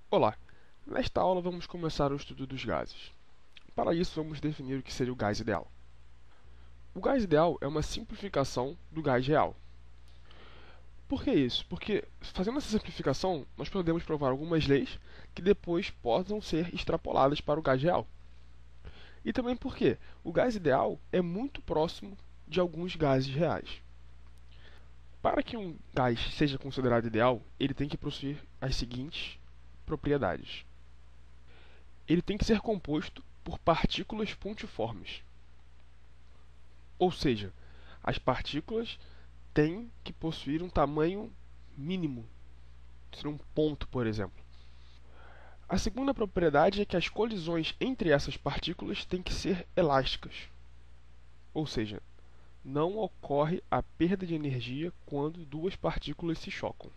Olá! Nesta aula vamos começar o estudo dos gases. Para isso, vamos definir o que seria o gás ideal. O gás ideal é uma simplificação do gás real. Por que isso? Porque, fazendo essa simplificação, nós podemos provar algumas leis que depois possam ser extrapoladas para o gás real. E também porque o gás ideal é muito próximo de alguns gases reais. Para que um gás seja considerado ideal, ele tem que possuir as seguintes propriedades. Ele tem que ser composto por partículas pontiformes. Ou seja, as partículas têm que possuir um tamanho mínimo, ser um ponto, por exemplo. A segunda propriedade é que as colisões entre essas partículas têm que ser elásticas. Ou seja, não ocorre a perda de energia quando duas partículas se chocam.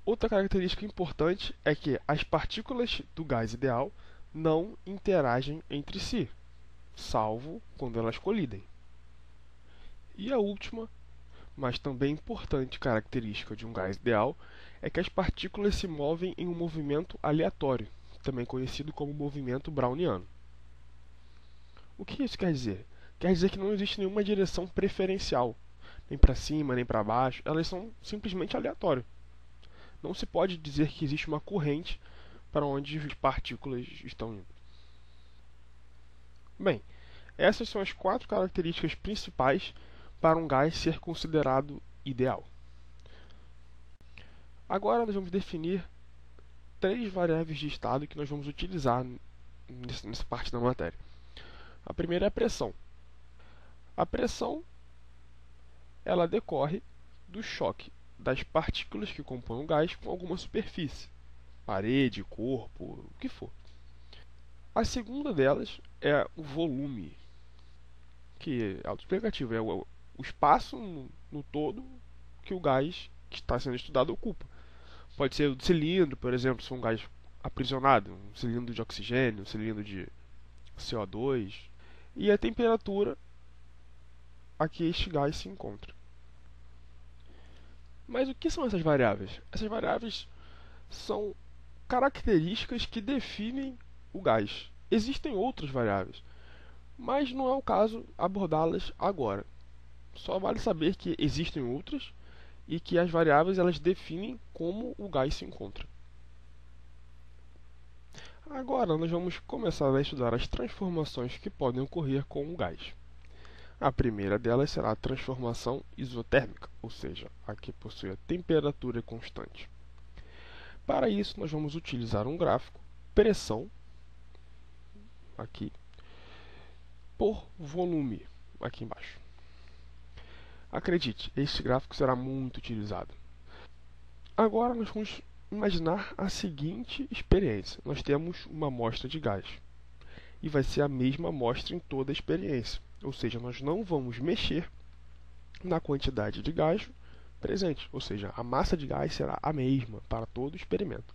Outra característica importante é que as partículas do gás ideal não interagem entre si, salvo quando elas colidem. E a última, mas também importante característica de um gás ideal é que as partículas se movem em um movimento aleatório, também conhecido como movimento browniano. O que isso quer dizer? Quer dizer que não existe nenhuma direção preferencial, nem para cima, nem para baixo, elas são simplesmente aleatórias. Não se pode dizer que existe uma corrente para onde as partículas estão indo. Bem, essas são as 4 características principais para um gás ser considerado ideal. Agora nós vamos definir 3 variáveis de estado que nós vamos utilizar nessa parte da matéria. A primeira é a pressão. A pressão ela decorre do choque das partículas que compõem o gás com alguma superfície, parede, corpo, o que for. A segunda delas é o volume, que é autoexplicativo, é o espaço no todo que o gás que está sendo estudado ocupa. Pode ser o cilindro, por exemplo, se for um gás aprisionado, um cilindro de oxigênio, um cilindro de CO2, e a temperatura a que este gás se encontra. Mas o que são essas variáveis? Essas variáveis são características que definem o gás. Existem outras variáveis, mas não é o caso abordá-las agora. Só vale saber que existem outras e que as variáveis elas definem como o gás se encontra. Agora nós vamos começar a estudar as transformações que podem ocorrer com o gás. A primeira delas será a transformação isotérmica, ou seja, a que possui a temperatura constante. Para isso, nós vamos utilizar um gráfico pressão, aqui, por volume, aqui embaixo. Acredite, este gráfico será muito utilizado. Agora nós vamos imaginar a seguinte experiência. Nós temos uma amostra de gás e vai ser a mesma amostra em toda a experiência. Ou seja, nós não vamos mexer na quantidade de gás presente. Ou seja, a massa de gás será a mesma para todo o experimento.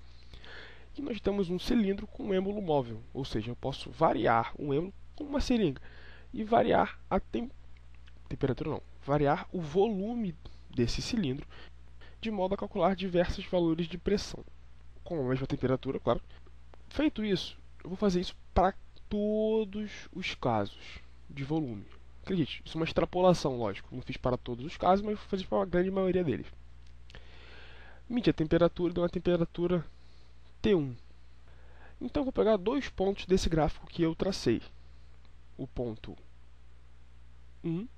E nós temos um cilindro com um êmbolo móvel. Ou seja, eu posso variar um êmbolo com uma seringa e variar a temperatura não, variar o volume desse cilindro de modo a calcular diversos valores de pressão com a mesma temperatura, claro. Feito isso, eu vou fazer isso para todos os casos de volume. Acredite, isso é uma extrapolação, lógico. Não fiz para todos os casos, mas vou fazer para a grande maioria deles. Medi a temperatura, deu uma temperatura T1. Então, eu vou pegar 2 pontos desse gráfico que eu tracei. O ponto 1,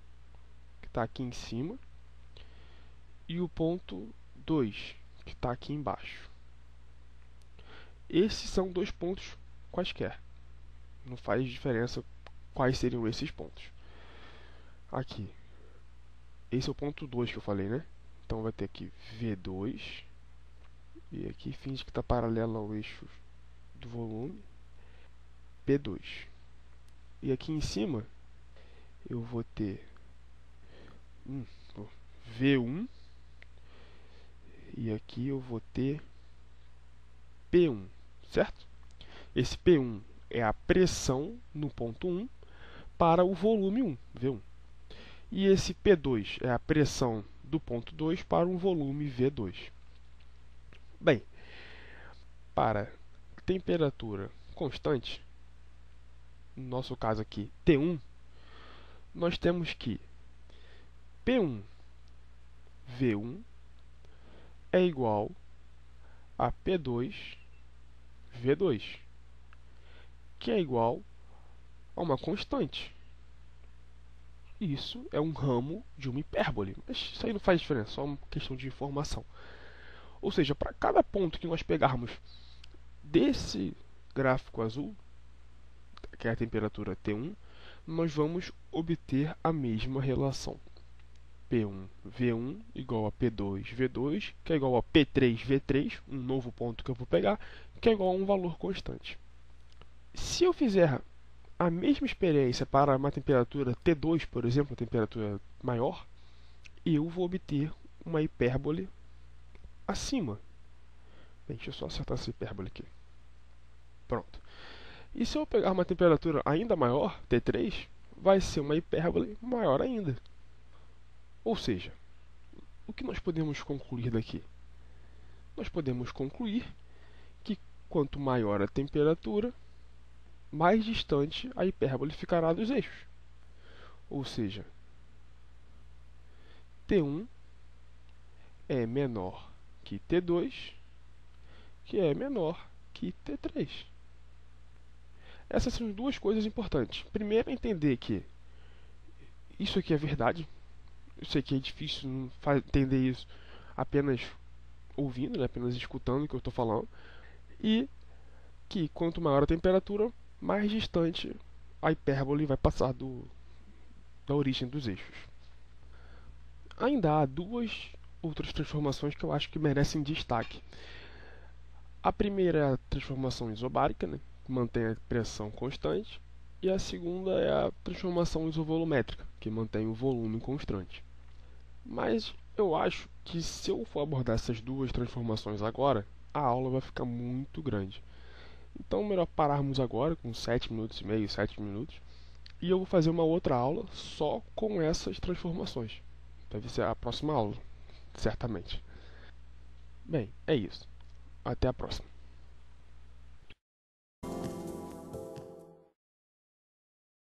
que está aqui em cima, e o ponto 2, que está aqui embaixo. Esses são 2 pontos quaisquer. Não faz diferença quais seriam esses pontos. Aqui. Esse é o ponto 2 que eu falei, né? Então vai ter aqui V2. E aqui finge que está paralelo ao eixo do volume. P2. E aqui em cima eu vou ter V1. E aqui eu vou ter P1, certo? Esse P1 é a pressão no ponto 1 para o volume 1, V1. E esse P2 é a pressão do ponto 2 para um volume V2. Bem, para temperatura constante, no nosso caso aqui T1, nós temos que P1 V1 é igual a P2 V2, que é igual a uma constante. Isso é um ramo de uma hipérbole, mas isso aí não faz diferença, só uma questão de informação. Ou seja, para cada ponto que nós pegarmos desse gráfico azul, que é a temperatura T1, nós vamos obter a mesma relação. P1 V1 igual a P2 V2, que é igual a P3 V3, um novo ponto que eu vou pegar, que é igual a um valor constante. Se eu fizer a mesma experiência para uma temperatura T2, por exemplo, uma temperatura maior, eu vou obter uma hipérbole acima. Bem, deixa eu só acertar essa hipérbole aqui. Pronto. E se eu pegar uma temperatura ainda maior, T3, vai ser uma hipérbole maior ainda. Ou seja, o que nós podemos concluir daqui? Nós podemos concluir que quanto maior a temperatura, mais distante a hipérbole ficará dos eixos. Ou seja, T1 é menor que T2, que é menor que T3. Essas são duas coisas importantes. Primeiro, entender que isso aqui é verdade. Eu sei que é difícil entender isso apenas ouvindo, né? Apenas escutando o que eu estou falando. E que quanto maior a temperatura, mais distante a hipérbole vai passar da origem dos eixos. Ainda há duas outras transformações que eu acho que merecem destaque. A primeira é a transformação isobárica, né, que mantém a pressão constante, e a segunda é a transformação isovolumétrica, que mantém o volume constante. Mas eu acho que se eu for abordar essas duas transformações agora, a aula vai ficar muito grande. Então, melhor pararmos agora com 7 minutos e meio, 7 minutos, e eu vou fazer uma outra aula só com essas transformações. Deve ser a próxima aula, certamente. Bem, é isso. Até a próxima.